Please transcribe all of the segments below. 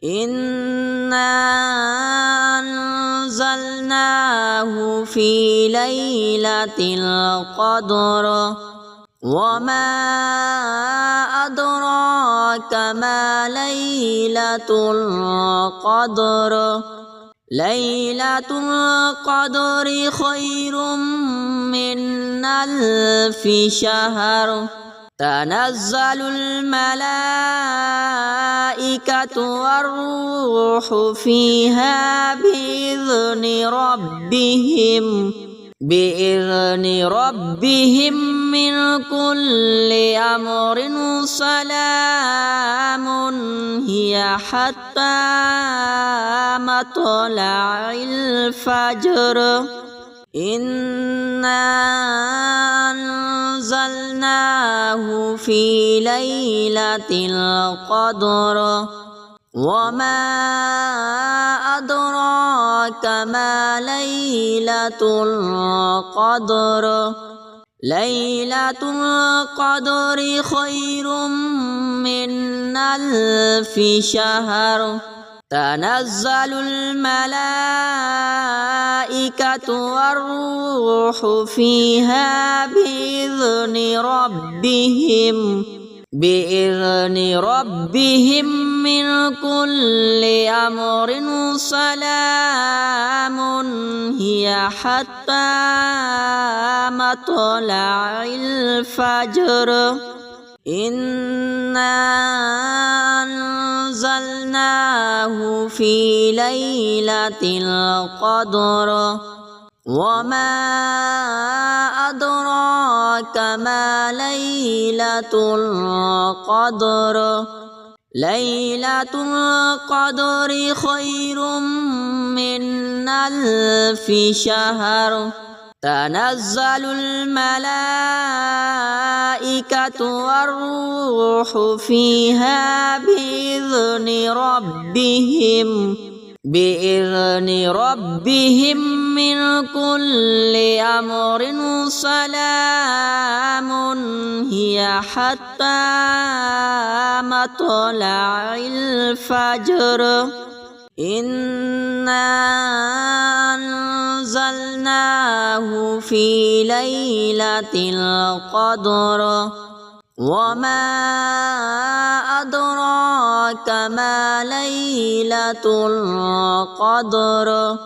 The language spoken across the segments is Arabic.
إنا أنزلناه في ليلة القدر وما أدراك ما ليلة القدر ليلة القدر خير من 1000 شهر تنزل الملائكة والروح فيها بإذن ربهم من كل أمر سلام هي حتى مطلع الفجر إنا أنزلناه في ليلة القدر وما أدراك ما ليلة القدر ليلة القدر خير من 1000 شهر تنزل الملائكة والروح فيها بإذن ربهم من كل أمر سلام هي حتى مطلع الفجر إنا أنزلناه في ليلة القدر وما أدراك ما ليلة القدر ليلة القدر خير من 1000 شهر تنزل الملائكة والروح فيها بإذن ربهم من كل أمر سلام هي حتى مطلع الفجر إنا أنزلناه في ليلة القدر وما أدراك ما ليلة القدر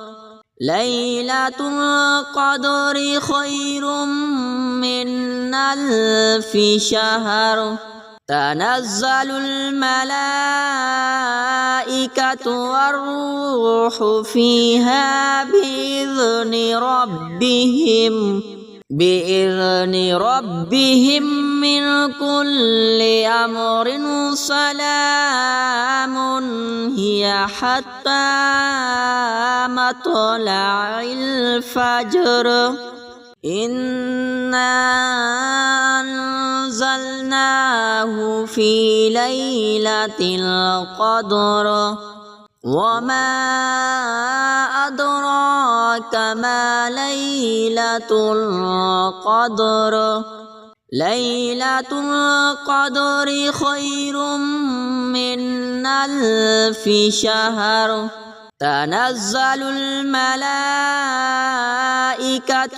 ليلة القدر خير من 1000 شهر تنزل الملائكة والروح فيها بإذن ربهم من كل أمر سلام هي حتى مطلع الفجر إنا أنزلناه في ليلة القدر وما أدراك ما ليلة القدر ليلة القدر خير من 1000 شهر تنزل الملائكة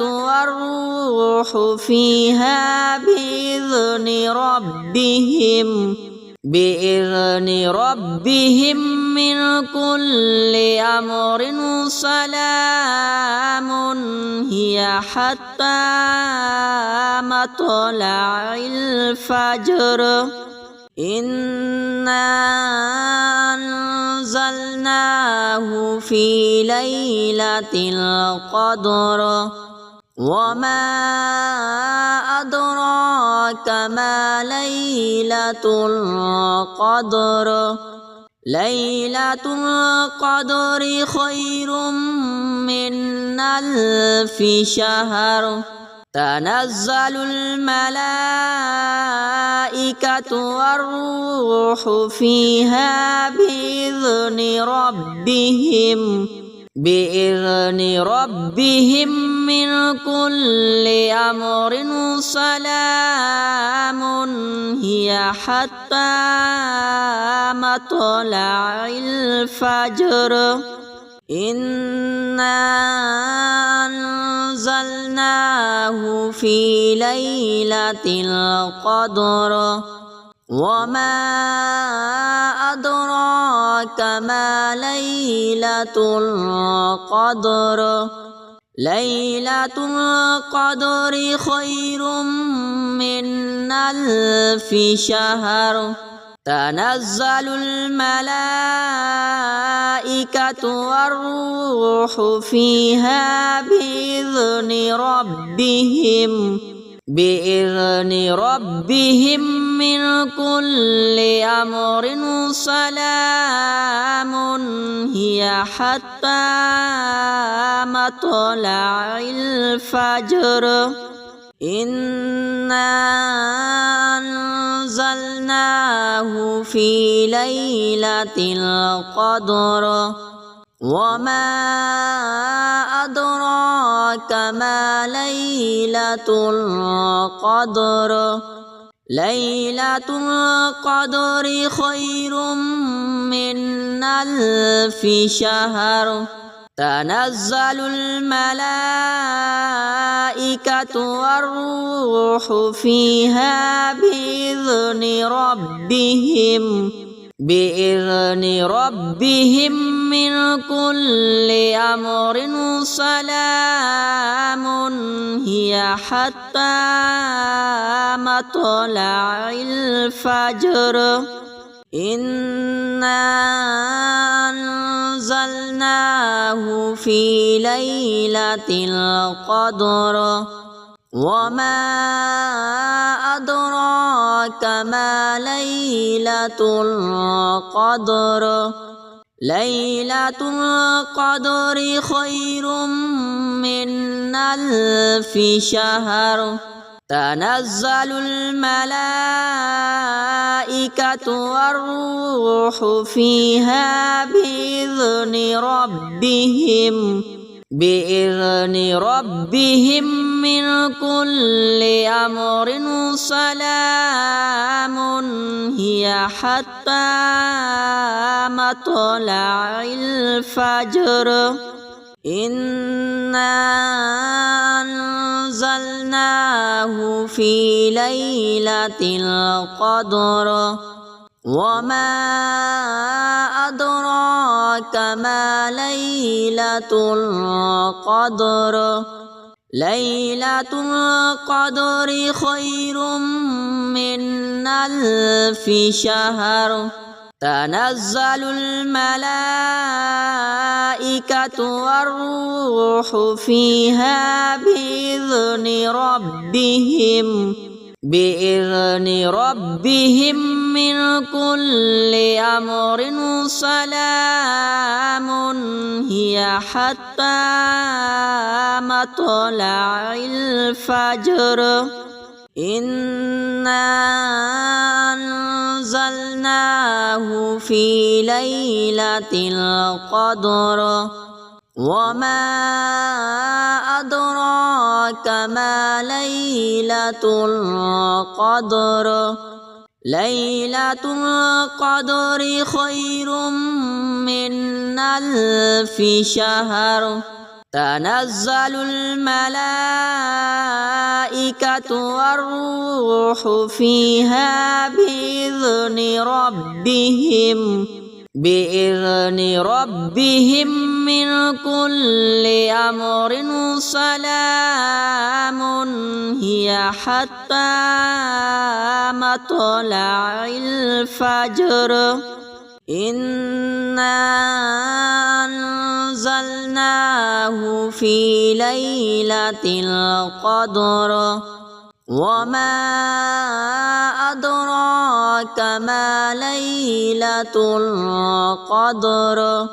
والروح فيها بإذن ربهم من كل أمر سلام هي حتى مطلع الفجر إنا أنزلناه في ليلة القدر وما أدراك ما ليلة القدر ليلة القدر خير من 1000 شهر تنزل الملائكة والروح فيها بإذن بإذن ربهم من كل أمر سلام هي حتى مطلع الفجر إنا أنزلناه في ليلة القدر وما أدراك ما ليلة القدر ليلة القدر خير من ألف شهر تنزل الملائكة والروح فيها بإذن ربهم من كل أمر سلام هي حتى مطلع الفجر إنا أنزلناه في ليلة القدر وما أدراك ما ليلة القدر ليلة القدر خير من ألف شهر تنزل الملائكة والروح فيها بإذن ربهم من كل أمر سلام هي حتى مطلع الفجر إنا أنزلناه في ليلة القدر وما أدراك ما ليلة القدر ليلة القدر خير من ألف شهر تنزل الملائكة والروح فيها بإذن ربهم من كل أمر سلام هي حتى مطلع الفجر إنا أنزلناه في ليلة القدر وما أدراك ما ليلة القدر ليلة القدر خير من ألف شهر تنزل الملائكة والروح فيها بإذن ربهم من كل أمر سلام هي حتى مطلع الفجر إنا أنزلناه في ليلة القدر وما أدراك ما ليلة القدر ليلة القدر خير من ألف شهر تنزل الملائكة والروح فيها بإذن ربهم من كل أمر سلام هي حتى مطلع الفجر إنا أنزلناه في ليلة القدر وما أدراك ما ليلة القدر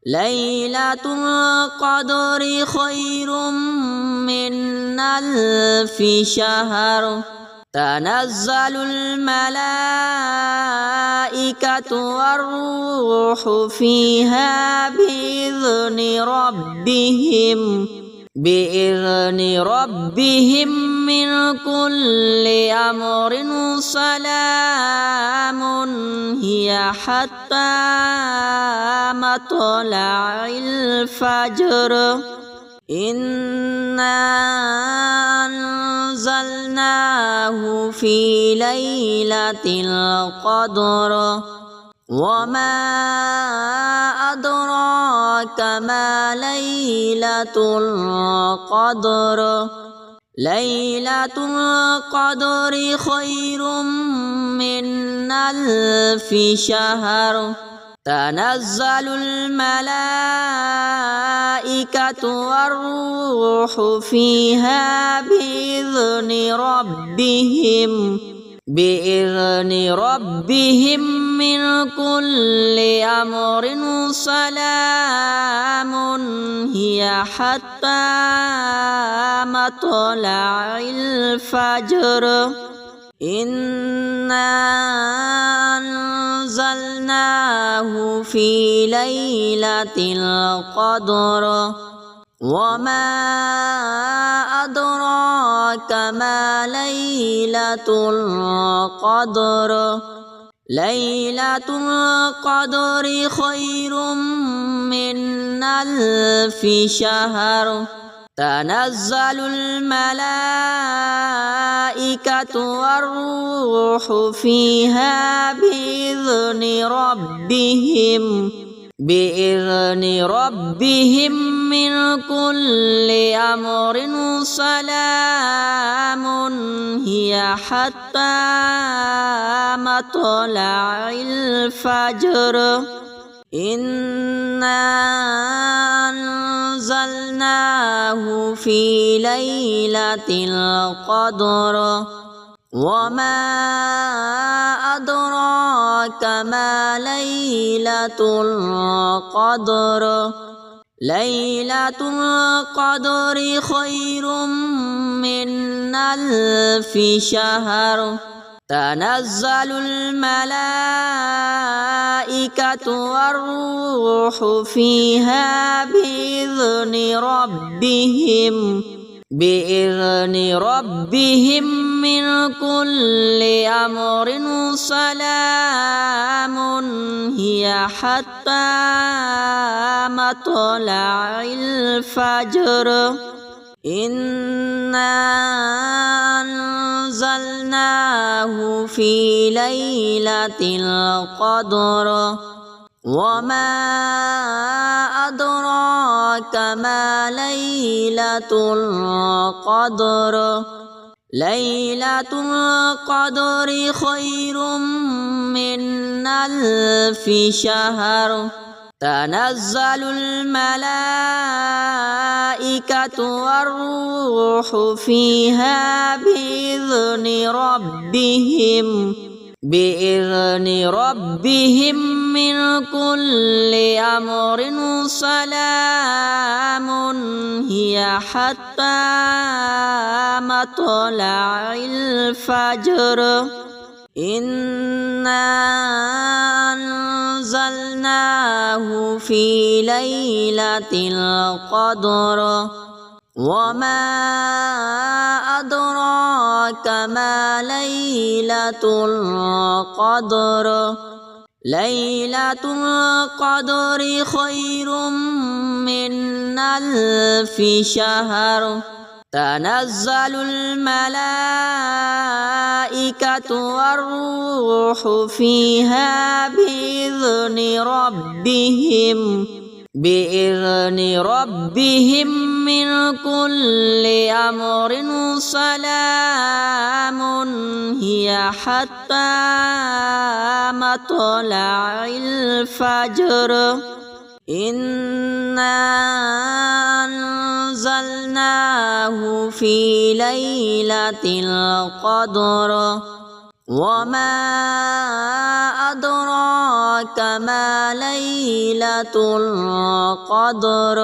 ليلة القدر خير من ألف شهر تنزل الملائكة والروح فيها بإذن ربهم من كل أمر سلام هي حتى مطلع الفجر إنا أنزلناه في ليلة القدر وما أدراك ما ليلة القدر ليلة القدر خير من ألف شهر تنزل الملائكة والروح فيها بإذن ربهم من كل أمر سلام هي حتى مطلع الفجر إنا أنزلناه في ليلة القدر وما أدراك ما ليلة القدر ليلة القدر خير من ألف شهر تنزل الملائكة والروح فيها بإذن ربهم من كل أمر سلام هي حتى مطلع الفجر إنا أنزلناه في ليلة القدر وما أدراك ما ليلة القدر ليلة القدر خير من ألف شهر تنزل الملائكة والروح فيها بإذن ربهم من كل أمر سلام هي حتى مطلع الفجر إنا أنزلناه في ليلة القدر وما أدراك ما ليلة القدر ليلة القدر خير من ألف شهر تنزل الملائكة والروح فيها بإذن ربهم من كل أمر سلام هي حتى مطلع الفجر إنا أنزلناه في ليلة القدر وما أدراك ما ليلة القدر ليلة القدر خير من ألف شهر تنزل الملائكة والروح فيها بإذن ربهم من كل أمر سلام هي حتى مطلع الفجر إنا أنزلناه في ليلة القدر وما أدراك ما ليلة القدر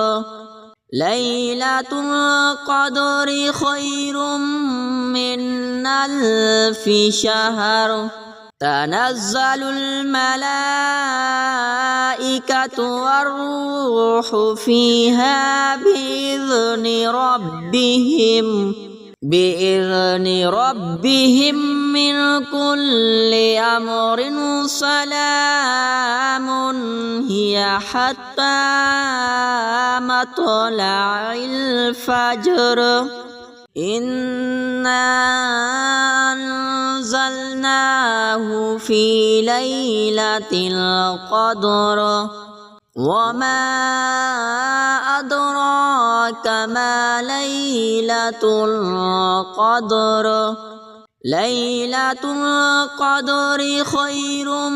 ليلة القدر خير من ألف شهر تنزل الملائكة والروح فيها بإذن ربهم من كل أمر سلام هي حتى مطلع الفجر إنا أنزلناه في ليلة القدر وما أدراك ما ليلة القدر ليلة القدر خير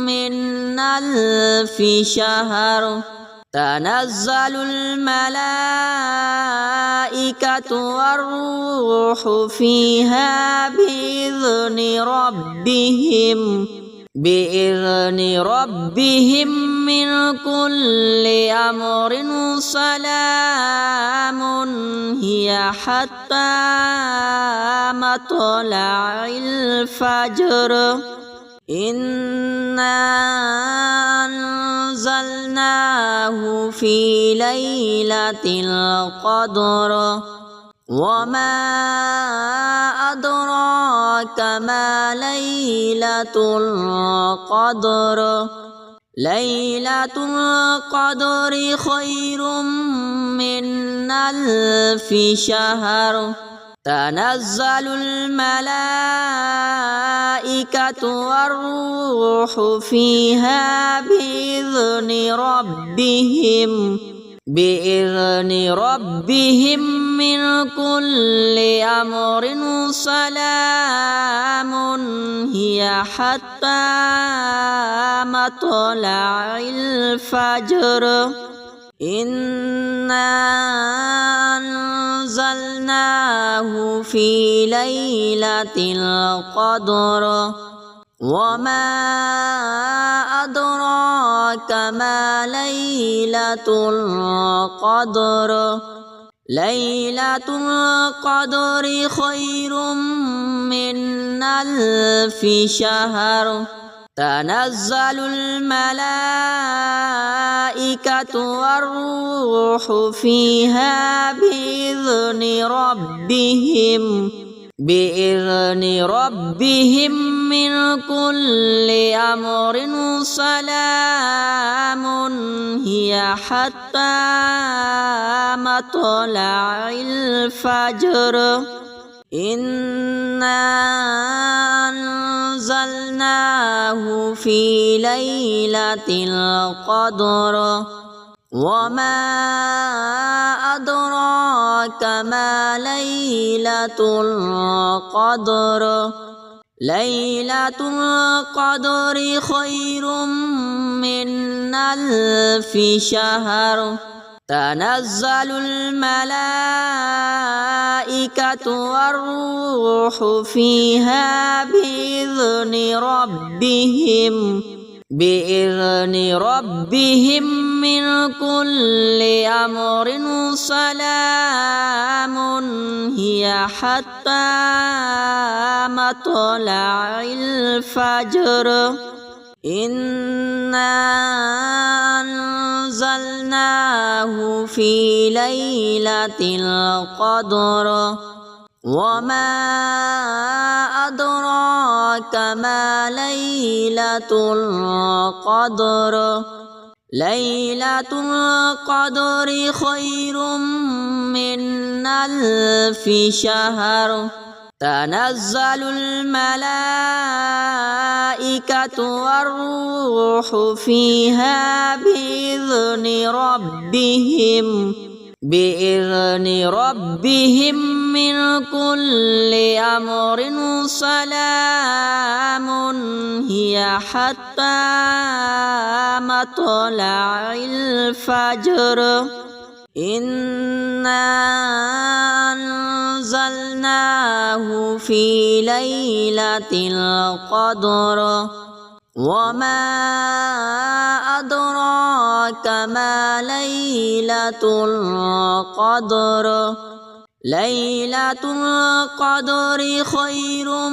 من ألف شهر تنزل الملائكة والروح فيها بإذن ربهم من كل أمر سلام هي حتى مطلع الفجر إنا أنزلناه في ليلة القدر وما أدراك ما ليلة القدر ليلة القدر خير من ألف شهر تنزل الملائكة والروح فيها بإذن ربهم من كل أمر سلام هي حتى مطلع الفجر إنا أنزلناه في ليلة القدر وما أدراك ما ليلة القدر ليلة القدر خير من ألف شهر تنزل الملائكة والروح فيها بإذن ربهم من كل أمر سلام هي حتى مطلع الفجر إنا أنزلناه في ليلة القدر وما أدراك ما ليلة القدر ليلة القدر خير من ألف شهر تنزل الملائكة والروح فيها بإذن ربهم من كل أمر سلام هي حتى مطلع الفجر إنا أنزلناه في ليلة القدر وما أدراك ما ليلة القدر ليلة القدر خير من ألف شهر تنزل الملائكة والروح فيها بإذن ربهم من كل أمر سلام هي حتى مطلع الفجر إنا أنزلناه في ليلة القدر وما أدراك ما ليلة القدر ليلة القدر خير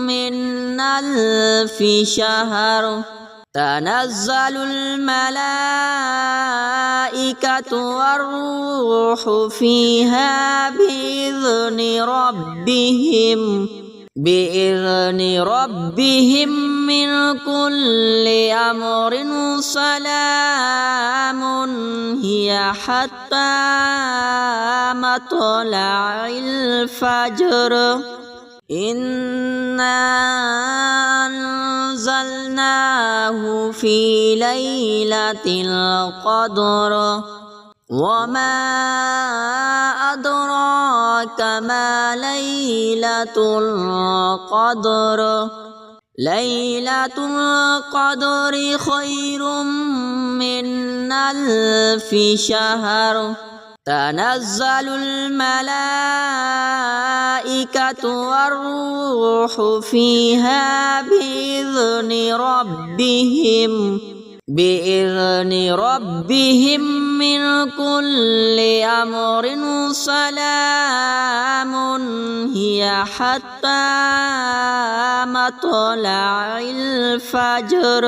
من ألف شهر تنزل الملائكة والروح فيها بإذن ربهم من كل أمر سلام هي حتى مطلع الفجر إنا أنزلناه في ليلة القدر وما أدراك ما ليلة القدر ليلة القدر خير من ألف شهر تنزل الملائكة والروح فيها بإذن ربهم من كل أمر سلام هي حتى مطلع الفجر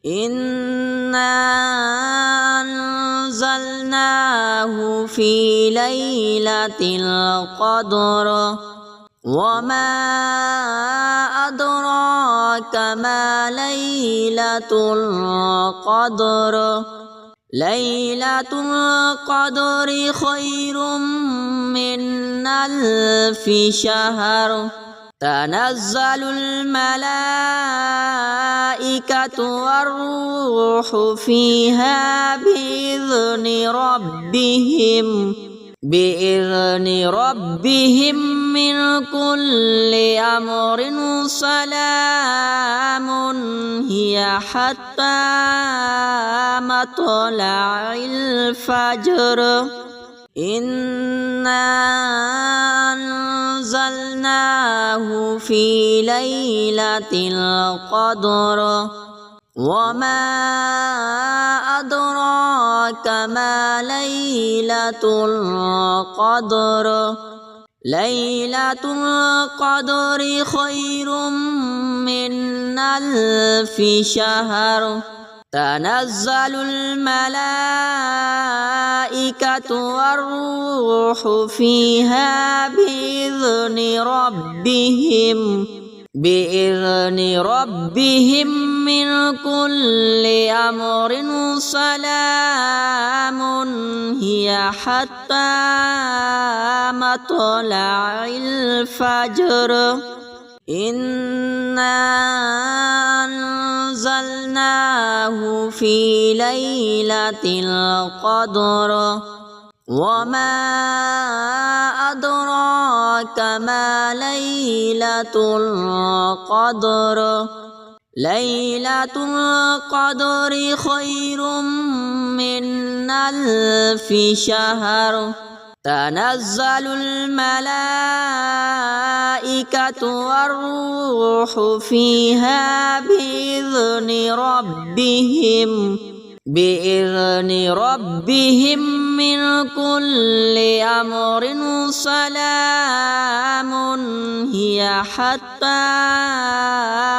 إنا أنزلناه في ليلة القدر وما أدراك ما ليلة القدر ليلة القدر خير من ألف شهر تنزل الملائكة والروح فيها بإذن ربهم من كل أمر سلام هي حتى مطلع الفجر إنا أنزلناه في ليلة القدر وما أدراك ما ليلة القدر ليلة القدر خير من ألف شهر تنزل الملائكة والروح فيها بإذن ربهم من كل أمر سلام هي حتى مطلع الفجر إنا أنزلناه في ليلة القدر وما أدراك ما ليلة القدر ليلة القدر خير من ألف شهر تنزل الملائكة والروح فيها بإذن ربهم من كل أمر سلام هي حتى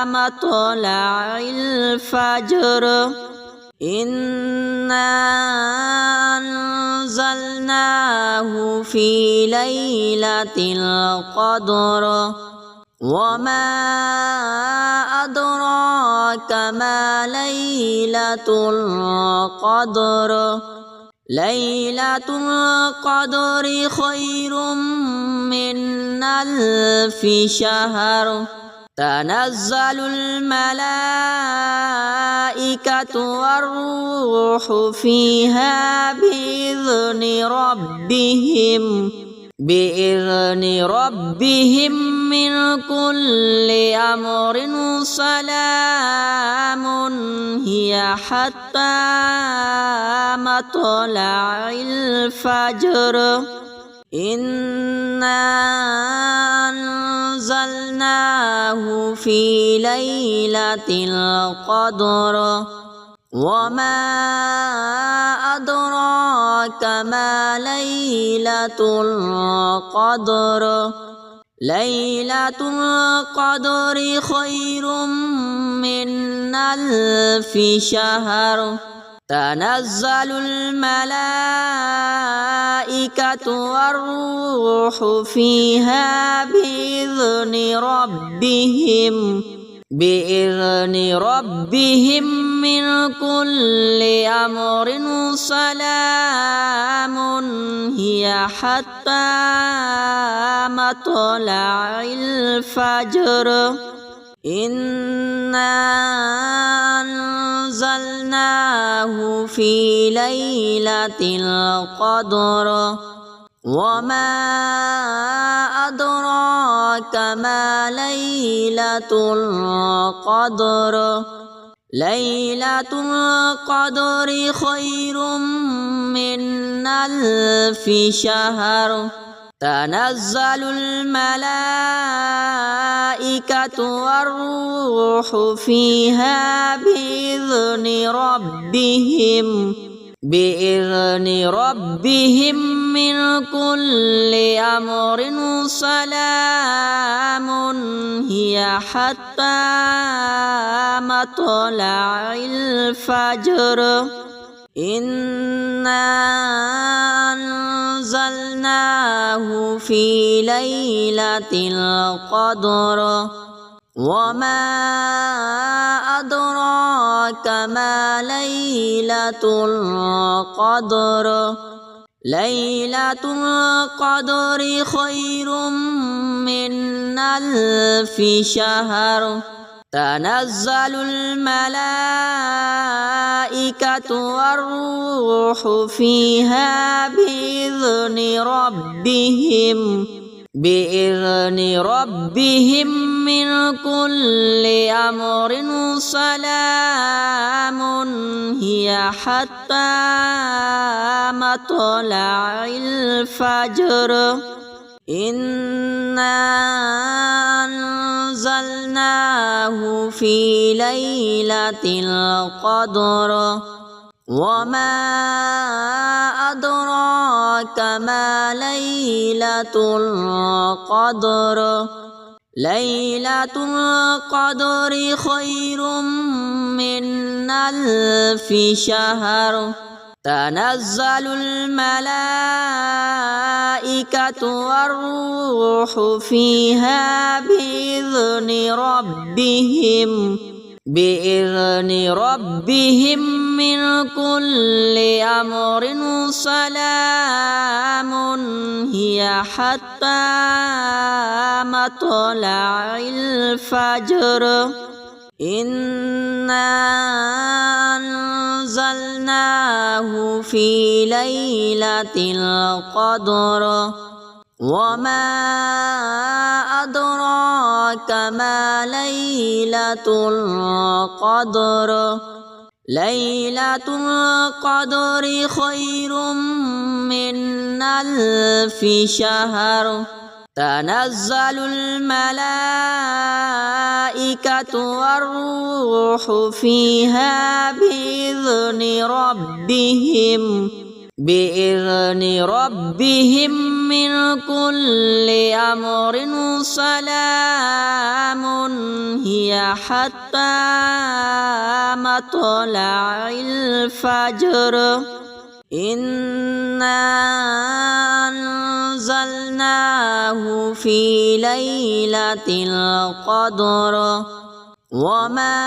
مطلع الفجر إنا أنزلناه في ليلة القدر وما أدراك ما ليلة القدر ليلة القدر خير من ألف شهر تنزل الملائكة والروح فيها بإذن ربهم من كل أمر سلام هي حتى مطلع الفجر إنا أنزلناه في ليلة القدر وما أدراك ما ليلة القدر ليلة القدر خير من ألف شهر تنزل الملائكة والروح فيها بإذن ربهم من كل أمر سلام هي حتى مطلع الفجر إنا أنزلناه في ليلة القدر وما أدراك ما ليلة القدر ليلة القدر خير من ألف شهر تنزل الملائكة والروح فيها بإذن ربهم من كل أمر سلام هي حتى مطلع الفجر إنا أنزلناه في ليلة القدر وما أدراك ما ليلة القدر ليلة القدر خير من ألف شهر تنزل الملائكة والروح فيها بإذن ربهم من كل أمر سلام هي حتى مطلع الفجر إنا أنزلناه في ليلة القدر وما أدراك ما ليلة القدر ليلة القدر خير من ألف شهر تنزل الملائكة والروح فيها بإذن ربهم من كل أمر سلام هي حتى مطلع الفجر إنا أنزلناه في ليلة القدر وما أدراك ما ليلة القدر ليلة القدر خير من ألف شهر تنزل الملائكة والروح فيها بإذن ربهم من كل أمر سلام هي حتى مطلع الفجر إنا أنزلناه في ليلة القدر وما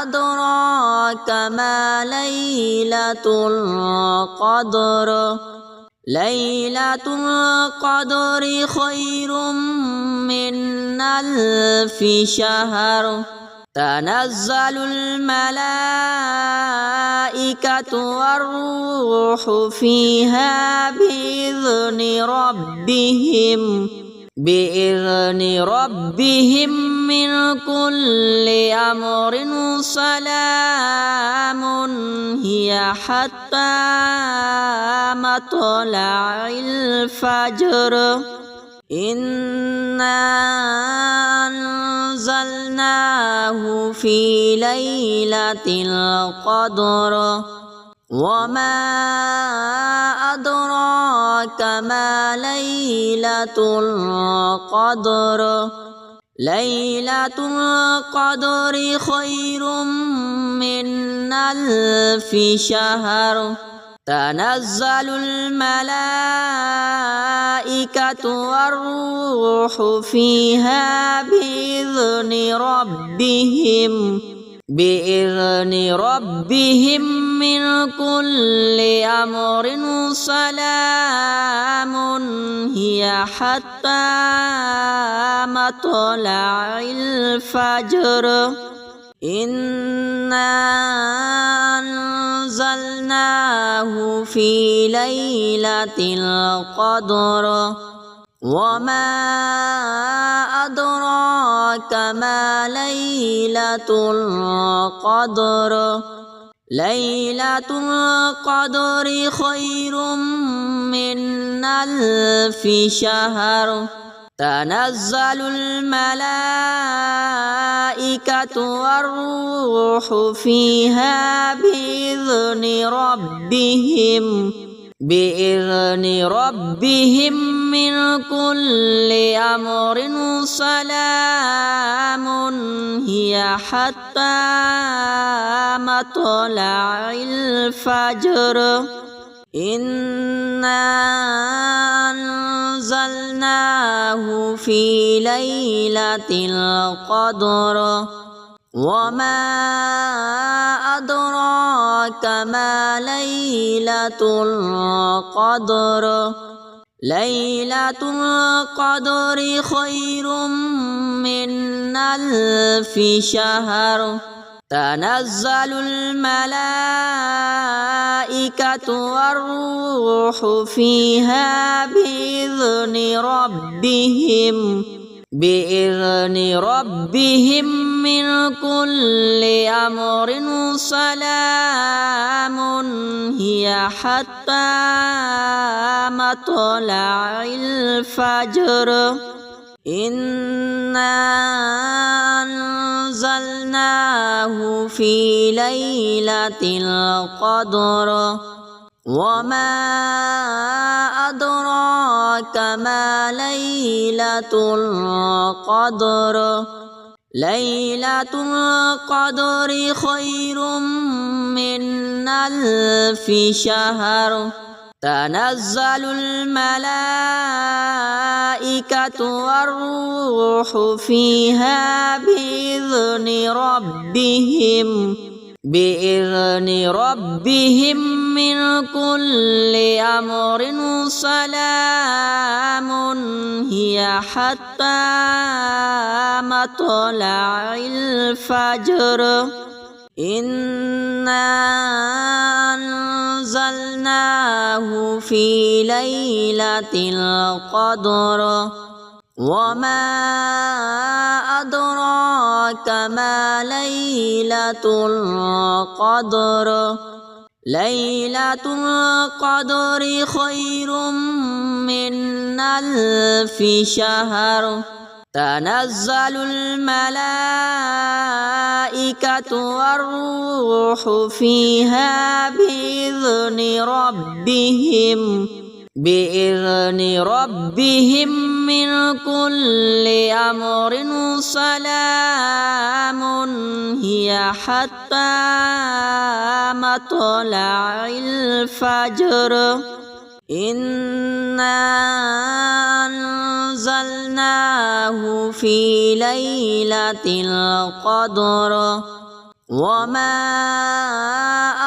أدراك ما ليلة القدر ليلة القدر خير من ألف شهر تنزل الملائكة والروح فيها بإذن ربهم من كل أمر سلام هي حتى مطلع الفجر إنا أنزلناه في ليلة القدر وما أدراك ما ليلة القدر ليلة القدر خير من ألف شهر تنزل الملائكة والروح فيها بإذن ربهم من كل أمر سلام هي حتى مطلع الفجر إنا أنزلناه في ليلة القدر وما أدراك ما ليلة القدر ليلة القدر خير من ألف شهر تنزل الملائكة والروح فيها بإذن ربهم من كل أمر سلام هي حتى مطلع الفجر إنا أنزلناه في ليلة القدر وما أدراك ما ليلة القدر ليلة القدر خير من ألف شهر تنزل الملائكة والروح فيها بإذن ربهم من كل أمر سلام هي حتى مطلع الفجر إنا أنزلناه في ليلة القدر وما أدراك ما ليلة القدر ليلة القدر خير من ألف شهر تنزل الملائكة والروح فيها بإذن ربهم من كل أمر سلام هي حتى مطلع الفجر إنا أنزلناه في ليلة القدر وما أدراك ما ليلة القدر ليلة القدر خير من ألف شهر تنزل الملائكة والروح فيها بإذن ربهم من كل أمر سلام هي حتى مطلع الفجر إنا أنزلناه في ليلة القدر وما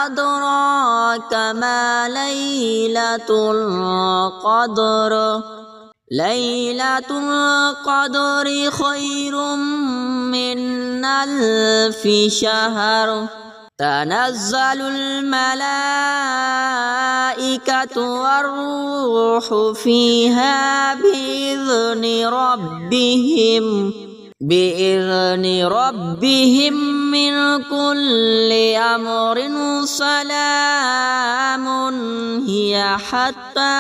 أدراك ما ليلة القدر ليلة القدر خير من ألف شهر تنزل الملائكة والروح فيها بإذن ربهم من كل أمر سلام هي حتى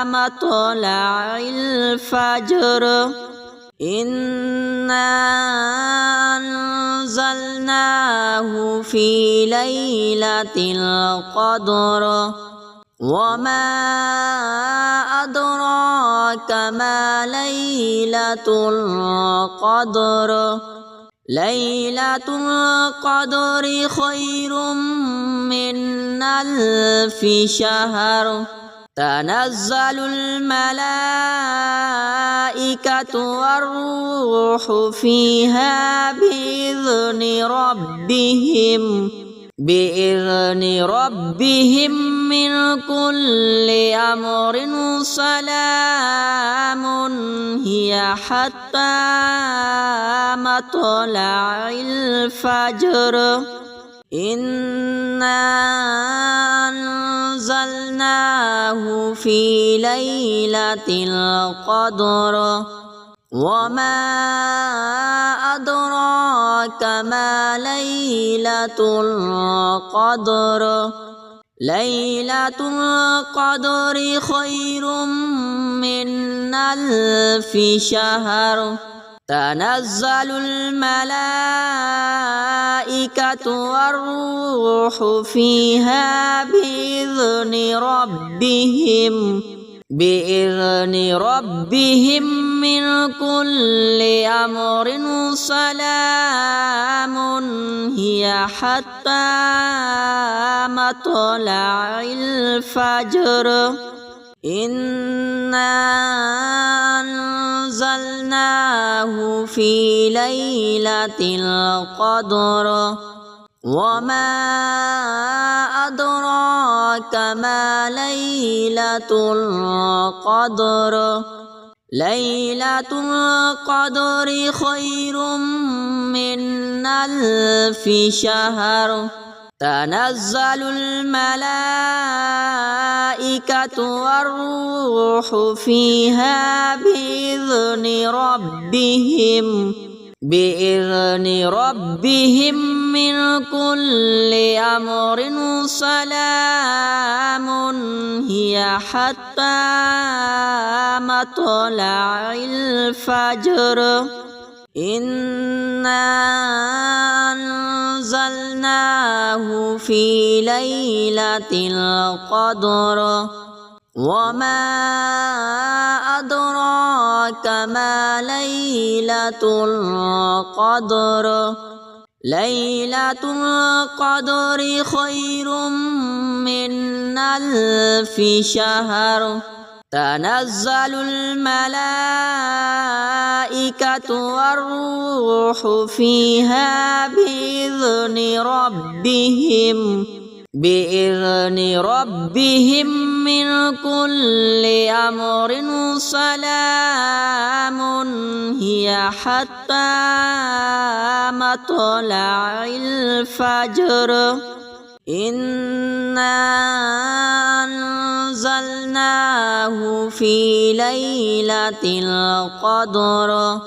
مطلع الفجر إنا أنزلناه في ليلة القدر وما أدراك ما ليلة القدر ليلة القدر خير من ألف شهر تنزل الملائكة والروح فيها بإذن ربهم من كل أمر سلام هي حتى مطلع الفجر إنا أنزلناه في ليلة القدر وما أدراك ما ليلة القدر ليلة القدر خير من ألف شهر تنزل الملائكة والروح فيها بإذن ربهم من كل أمر سلام هي حتى مطلع الفجر إنا أنزلناه في ليلة القدر وما أدراك ما ليلة القدر ليلة القدر خير من ألف شهر تنزل الملائكة والروح فيها بإذن ربهم من كل أمر سلام هي حتى مطلع الفجر إنا أنزلناه في ليلة القدر وما أدراك ما ليلة القدر ليلة القدر خير من ألف شهر تنزل الملائكة والروح فيها بإذن ربهم من كل أمر سلام هي حتى مطلع الفجر إنا أنزلناه في ليلة القدر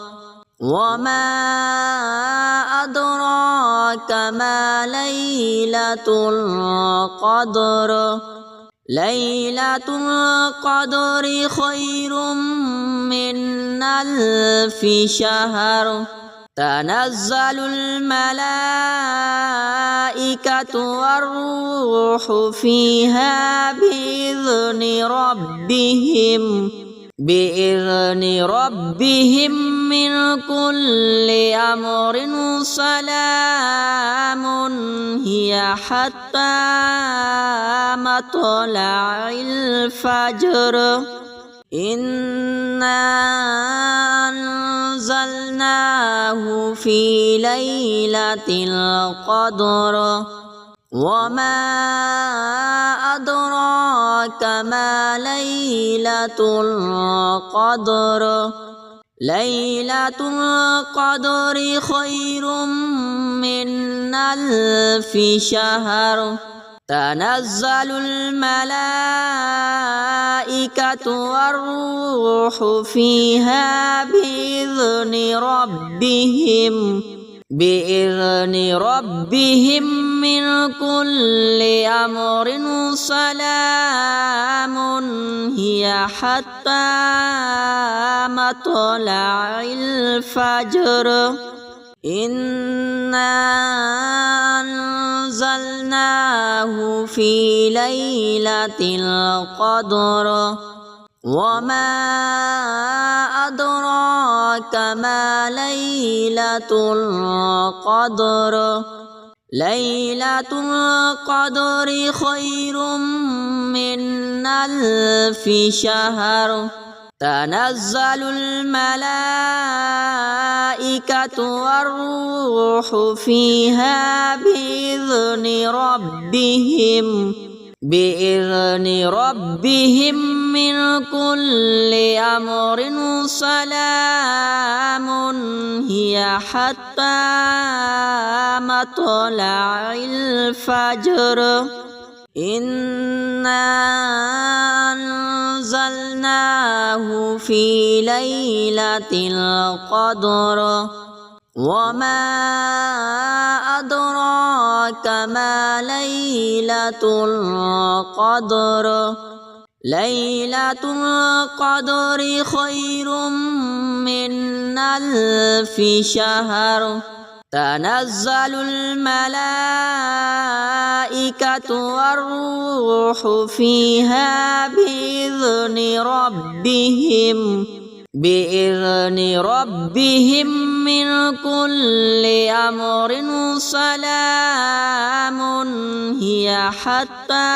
وما أدراك ما ليلة القدر ليلة القدر خير من ألف شهر تنزل الملائكة والروح فيها بإذن ربهم من كل أمر سلام هي حتى مطلع الفجر إنا أنزلناه في ليلة القدر وما أدراك ما ليلة القدر ليلة القدر خير من ألف شهر تنزل الملائكة والروح فيها بإذن ربهم من كل أمر سلام هي حتى مطلع الفجر إنا أنزلناه في ليلة القدر وما أدراك ما ليلة القدر ليلة القدر خير من ألف شهر تنزل الملائكة والروح فيها بإذن ربهم من كل أمر سلام هي حتى مطلع الفجر إنا أنزلناه في ليلة القدر وما أدراك ما ليلة القدر ليلة القدر خير من ألف شهر تنزل الملائكة والروح فيها بإذن ربهم من كل أمر سلام هي حتى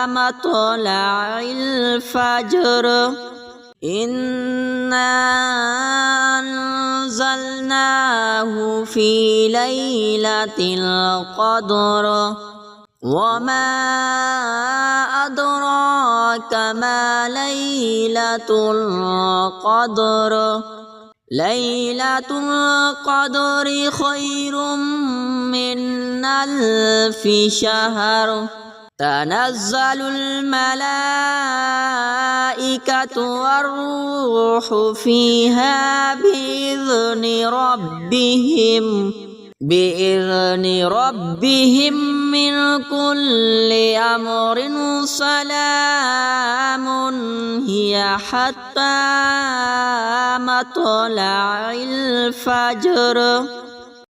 مطلع الفجر إنا أنزلناه في ليلة القدر وما أدراك ما ليلة القدر ليلة القدر خير من ألف شهر تنزل الملائكة والروح فيها بإذن ربهم من كل أمر سلام هي حتى مطلع الفجر